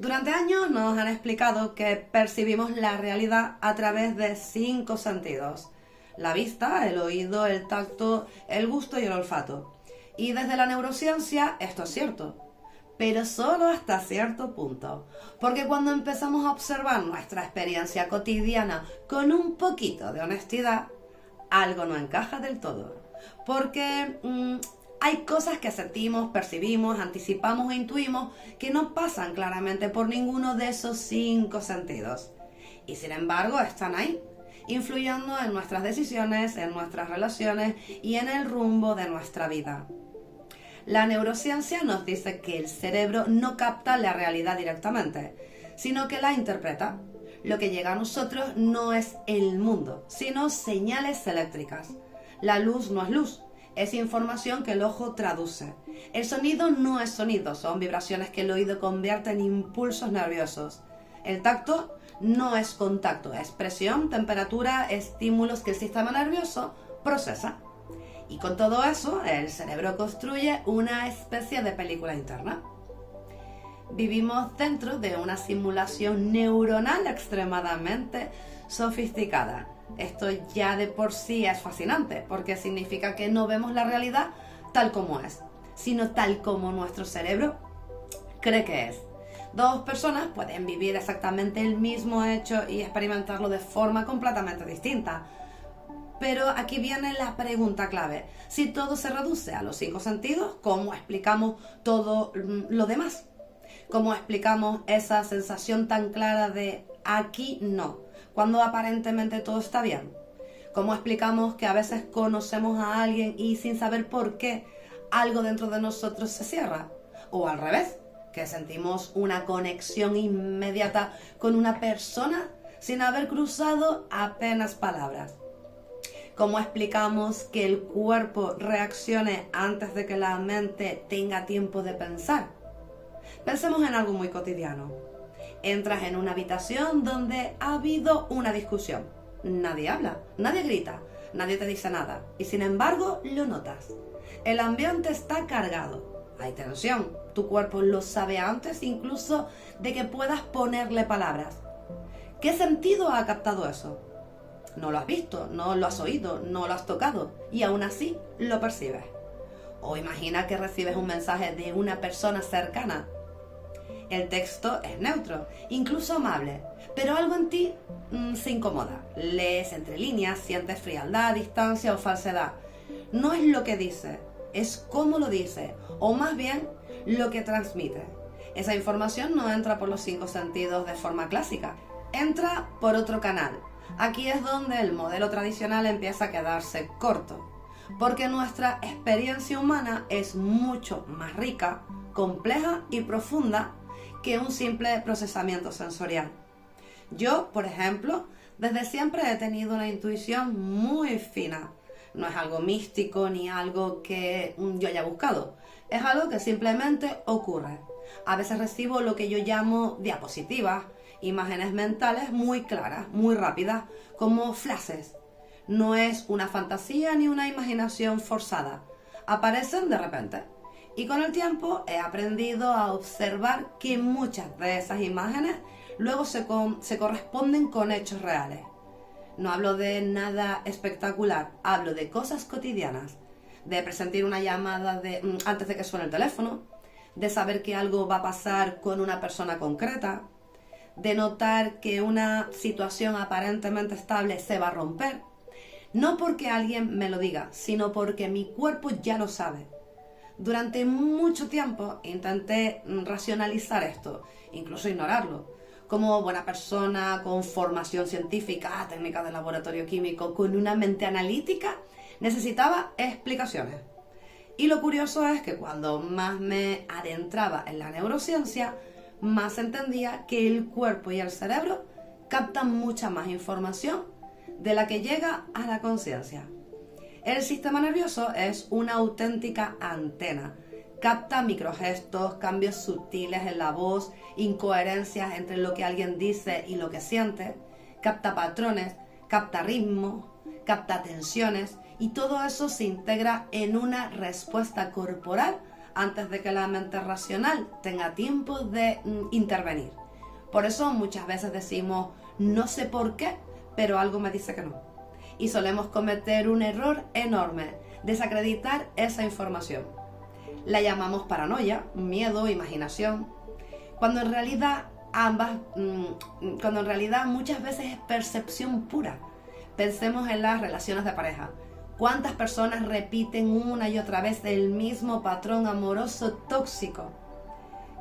Durante años nos han explicado que percibimos la realidad a través de 5 sentidos: la vista, el oído, el tacto, el gusto y el olfato. Y desde la neurociencia esto es cierto, pero solo hasta cierto punto, porque cuando empezamos a observar nuestra experiencia cotidiana con un poquito de honestidad, algo no encaja del todo, porque hay cosas que sentimos, percibimos, anticipamos e intuimos que no pasan claramente por ninguno de esos 5 sentidos. Y sin embargo están ahí, influyendo en nuestras decisiones, en nuestras relaciones y en el rumbo de nuestra vida. La neurociencia nos dice que el cerebro no capta la realidad directamente, sino que la interpreta. Lo que llega a nosotros no es el mundo, sino señales eléctricas. La luz no es luz, es información que el ojo traduce. El sonido no es sonido, son vibraciones que el oído convierte en impulsos nerviosos. El tacto no es contacto, es presión, temperatura, estímulos que el sistema nervioso procesa. Y con todo eso, el cerebro construye una especie de película interna. Vivimos dentro de una simulación neuronal extremadamente sofisticada. Esto ya de por sí es fascinante, porque significa que no vemos la realidad tal como es, sino tal como nuestro cerebro cree que es. 2 personas pueden vivir exactamente el mismo hecho y experimentarlo de forma completamente distinta. Pero aquí viene la pregunta clave. Si todo se reduce a los 5 sentidos, ¿cómo explicamos todo lo demás? ¿Cómo explicamos esa sensación tan clara de aquí no, cuando aparentemente todo está bien? ¿Cómo explicamos que a veces conocemos a alguien y sin saber por qué algo dentro de nosotros se cierra? O al revés, que sentimos una conexión inmediata con una persona sin haber cruzado apenas palabras. ¿Cómo explicamos que el cuerpo reaccione antes de que la mente tenga tiempo de pensar? Pensemos en algo muy cotidiano. Entras en una habitación donde ha habido una discusión. Nadie habla, nadie grita, nadie te dice nada. Y sin embargo, lo notas. El ambiente está cargado. Hay tensión. Tu cuerpo lo sabe antes incluso de que puedas ponerle palabras. ¿Qué sentido ha captado eso? No lo has visto, no lo has oído, no lo has tocado y aún así lo percibes. O imagina que recibes un mensaje de una persona cercana. El texto es neutro, incluso amable, pero algo en ti se incomoda. Lees entre líneas, sientes frialdad, distancia o falsedad. No es lo que dice, es cómo lo dice, o más bien lo que transmite. Esa información no entra por los 5 sentidos de forma clásica, entra por otro canal. Aquí es donde el modelo tradicional empieza a quedarse corto, porque nuestra experiencia humana es mucho más rica, compleja y profunda que un simple procesamiento sensorial. Yo, por ejemplo, desde siempre he tenido una intuición muy fina. No es algo místico ni algo que yo haya buscado, es algo que simplemente ocurre. A veces recibo lo que yo llamo diapositivas, imágenes mentales muy claras, muy rápidas, como flashes. No es una fantasía ni una imaginación forzada. Aparecen de repente. Y con el tiempo he aprendido a observar que muchas de esas imágenes luego se corresponden con hechos reales. No hablo de nada espectacular, hablo de cosas cotidianas. De presentir una llamada antes de que suene el teléfono, de saber que algo va a pasar con una persona concreta, de notar que una situación aparentemente estable se va a romper, no porque alguien me lo diga, sino porque mi cuerpo ya lo sabe. Durante mucho tiempo intenté racionalizar esto, incluso ignorarlo. Como buena persona con formación científica, técnica de laboratorio químico, con una mente analítica, necesitaba explicaciones. Y lo curioso es que cuando más me adentraba en la neurociencia, más entendía que el cuerpo y el cerebro captan mucha más información de la que llega a la conciencia. El sistema nervioso es una auténtica antena. Capta microgestos, cambios sutiles en la voz, incoherencias entre lo que alguien dice y lo que siente. Capta patrones, capta ritmos, capta tensiones y todo eso se integra en una respuesta corporal antes de que la mente racional tenga tiempo de intervenir. Por eso muchas veces decimos, no sé por qué, pero algo me dice que no. Y solemos cometer un error enorme, desacreditar esa información. La llamamos paranoia, miedo, imaginación, cuando en realidad muchas veces es percepción pura. Pensemos en las relaciones de pareja. ¿Cuántas personas repiten una y otra vez el mismo patrón amoroso tóxico?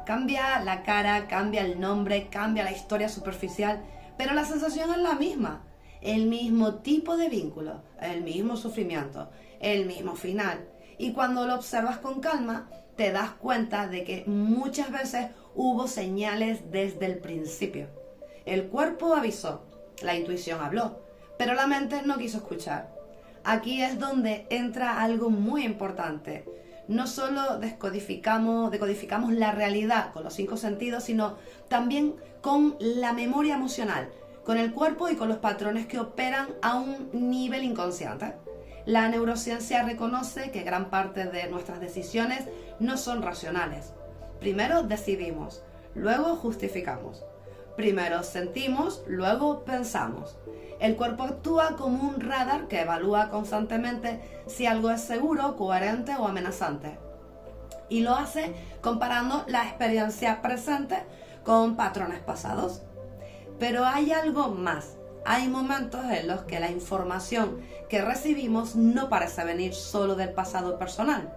Cambia la cara, cambia el nombre, cambia la historia superficial, pero la sensación es la misma. El mismo tipo de vínculo, el mismo sufrimiento, el mismo final. Y cuando lo observas con calma, te das cuenta de que muchas veces hubo señales desde el principio. El cuerpo avisó, la intuición habló, pero la mente no quiso escuchar. Aquí es donde entra algo muy importante. No solo decodificamos la realidad con los 5 sentidos, sino también con la memoria emocional, con el cuerpo y con los patrones que operan a un nivel inconsciente. La neurociencia reconoce que gran parte de nuestras decisiones no son racionales. Primero decidimos, luego justificamos. Primero sentimos, luego pensamos. El cuerpo actúa como un radar que evalúa constantemente si algo es seguro, coherente o amenazante. Y lo hace comparando la experiencia presente con patrones pasados. Pero hay algo más. Hay momentos en los que la información que recibimos no parece venir solo del pasado personal.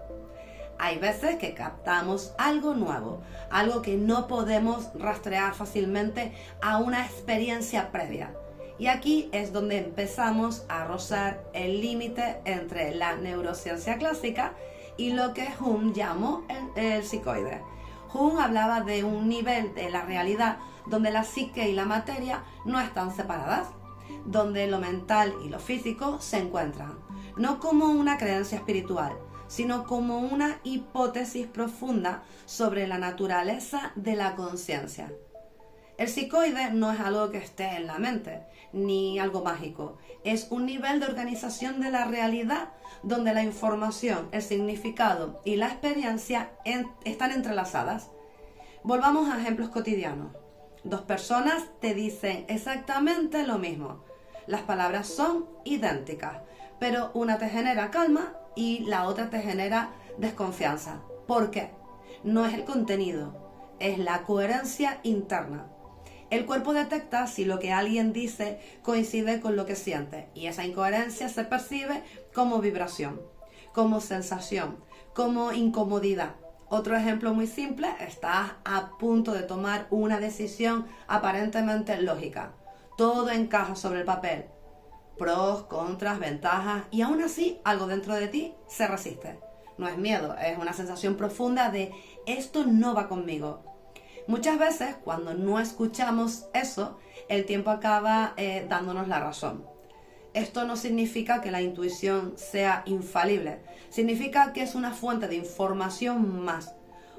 Hay veces que captamos algo nuevo, algo que no podemos rastrear fácilmente a una experiencia previa. Y aquí es donde empezamos a rozar el límite entre la neurociencia clásica y lo que Jung llamó el psicoide. Jung hablaba de un nivel de la realidad donde la psique y la materia no están separadas, donde lo mental y lo físico se encuentran, no como una creencia espiritual, sino como una hipótesis profunda sobre la naturaleza de la conciencia. El psicoide no es algo que esté en la mente, ni algo mágico. Es un nivel de organización de la realidad donde la información, el significado y la experiencia están entrelazadas. Volvamos a ejemplos cotidianos. 2 personas te dicen exactamente lo mismo. Las palabras son idénticas, pero una te genera calma y la otra te genera desconfianza. ¿Por qué? No es el contenido, es la coherencia interna. El cuerpo detecta si lo que alguien dice coincide con lo que siente y esa incoherencia se percibe como vibración, como sensación, como incomodidad. Otro ejemplo muy simple, estás a punto de tomar una decisión aparentemente lógica. Todo encaja sobre el papel. Pros, contras, ventajas y aún así algo dentro de ti se resiste. No es miedo, es una sensación profunda de esto no va conmigo. Muchas veces cuando no escuchamos eso, el tiempo acaba dándonos la razón. Esto no significa que la intuición sea infalible, significa que es una fuente de información más,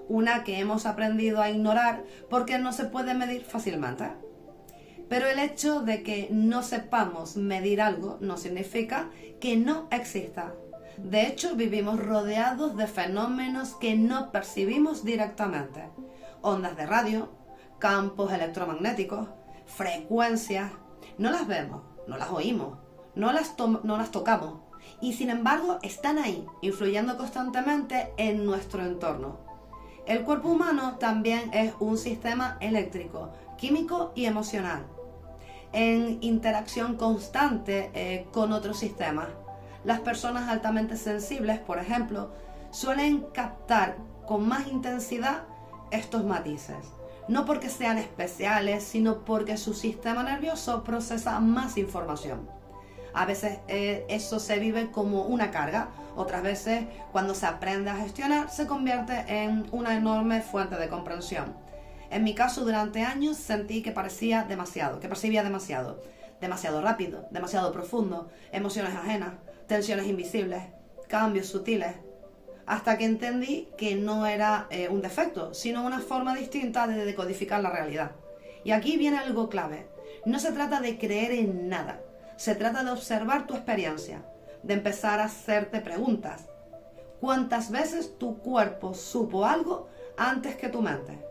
una que hemos aprendido a ignorar porque no se puede medir fácilmente. Pero el hecho de que no sepamos medir algo no significa que no exista. De hecho, vivimos rodeados de fenómenos que no percibimos directamente. Ondas de radio, campos electromagnéticos, frecuencias. No las vemos, no las oímos, no las tocamos. Y sin embargo están ahí, influyendo constantemente en nuestro entorno. El cuerpo humano también es un sistema eléctrico, químico y emocional, en interacción constante con otros sistemas. Las personas altamente sensibles, por ejemplo, suelen captar con más intensidad estos matices, no porque sean especiales, sino porque su sistema nervioso procesa más información. A veces eso se vive como una carga, otras veces cuando se aprende a gestionar se convierte en una enorme fuente de comprensión. En mi caso, durante años sentí que percibía demasiado rápido, demasiado profundo, emociones ajenas, tensiones invisibles, cambios sutiles, hasta que entendí que no era un defecto, sino una forma distinta de decodificar la realidad. Y aquí viene algo clave. No se trata de creer en nada, se trata de observar tu experiencia, de empezar a hacerte preguntas. ¿Cuántas veces tu cuerpo supo algo antes que tu mente?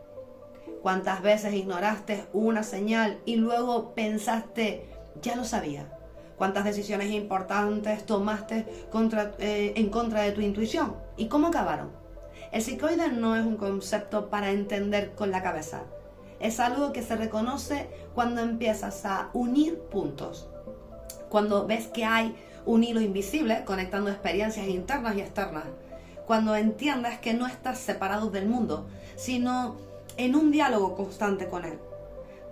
¿Cuántas veces ignoraste una señal y luego pensaste, ya lo sabía? ¿Cuántas decisiones importantes tomaste en contra de tu intuición? ¿Y cómo acabaron? El psicoide no es un concepto para entender con la cabeza. Es algo que se reconoce cuando empiezas a unir puntos. Cuando ves que hay un hilo invisible conectando experiencias internas y externas. Cuando entiendes que no estás separado del mundo, sino en un diálogo constante con él.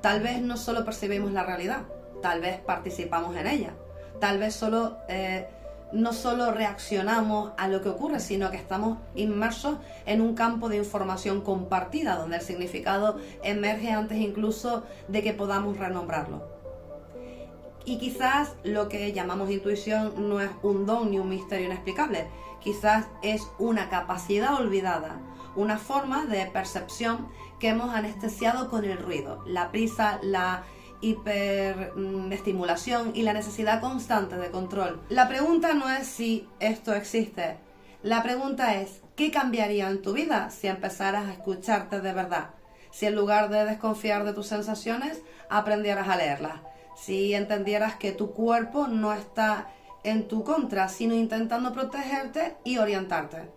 Tal vez no solo percibimos la realidad, tal vez participamos en ella. Tal vez no solo reaccionamos a lo que ocurre, sino que estamos inmersos en un campo de información compartida, donde el significado emerge antes incluso de que podamos renombrarlo. Y quizás lo que llamamos intuición no es un don ni un misterio inexplicable, quizás es una capacidad olvidada, una forma de percepción que hemos anestesiado con el ruido, la prisa, la hiperestimulación y la necesidad constante de control. La pregunta no es si esto existe, la pregunta es ¿qué cambiaría en tu vida si empezaras a escucharte de verdad? Si en lugar de desconfiar de tus sensaciones, aprendieras a leerlas. Si entendieras que tu cuerpo no está en tu contra, sino intentando protegerte y orientarte.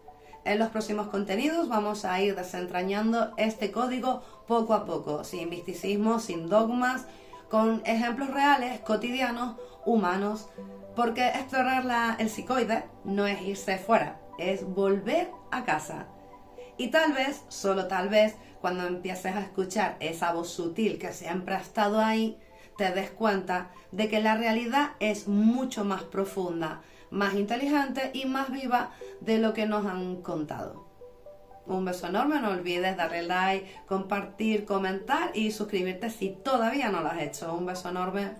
En los próximos contenidos vamos a ir desentrañando este código poco a poco, sin misticismo, sin dogmas, con ejemplos reales, cotidianos, humanos, porque explorar el psicoide no es irse fuera, es volver a casa. Y tal vez, solo tal vez, cuando empieces a escuchar esa voz sutil que siempre ha estado ahí, te des cuenta de que la realidad es mucho más profunda, más inteligente y más viva de lo que nos han contado. Un beso enorme, no olvides darle like, compartir, comentar y suscribirte si todavía no lo has hecho. Un beso enorme.